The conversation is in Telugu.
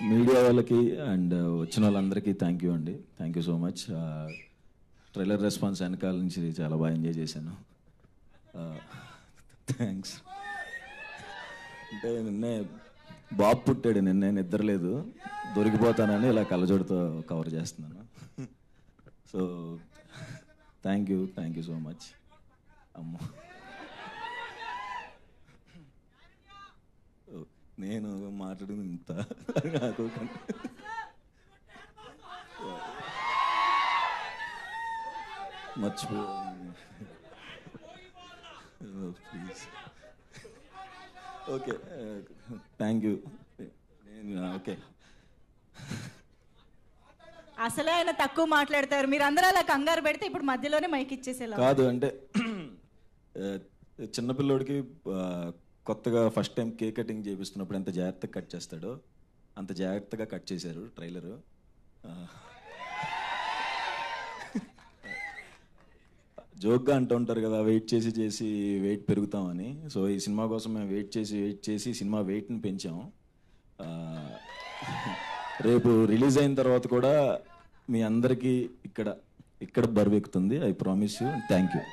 మీడియా వాళ్ళకి అండ్ వచ్చిన వాళ్ళందరికీ థ్యాంక్ యూ అండి. Thank you so much. Trailer response వెనకాల నుంచి చాలా బాగా ఎంజాయ్ చేశాను. థ్యాంక్స్. అంటే నిన్నే బాబు పుట్టాడు, నిన్నే నిద్రలేదు, దొరికిపోతానని ఇలా కళ్ళజోడుతో కవర్ చేస్తున్నాను. So thank you so much. అమ్మ, నేను మాట్లాడింది ఇంత నాకు మర్చిపో please. Okay, thank you. Okay, అసలే ఆయన తక్కువ మాట్లాడతారు, మీరు అందరూ అలా కంగారు పెడితే ఇప్పుడు మధ్యలోనే మైక్ ఇచ్చేసేలా. కాదు అంటే చిన్నపిల్లోడికి కొత్తగా ఫస్ట్ టైం కేక్ కటింగ్ చేపిస్తున్నప్పుడు ఎంత జాగ్రత్తగా కట్ చేస్తాడో అంత జాగ్రత్తగా కట్ చేశారు ట్రైలరు. జోక్గా అంటూ ఉంటారు కదా, వెయిట్ చేసి వెయిట్ పెరుగుతామని. సో ఈ సినిమా కోసం మేము వెయిట్ చేసి సినిమా వెయిట్ని పెంచాము. రేపు రిలీజ్ అయిన తర్వాత కూడా మీ అందరికీ ఇక్కడ బరువెక్కుతుంది. I promise you. Thank you.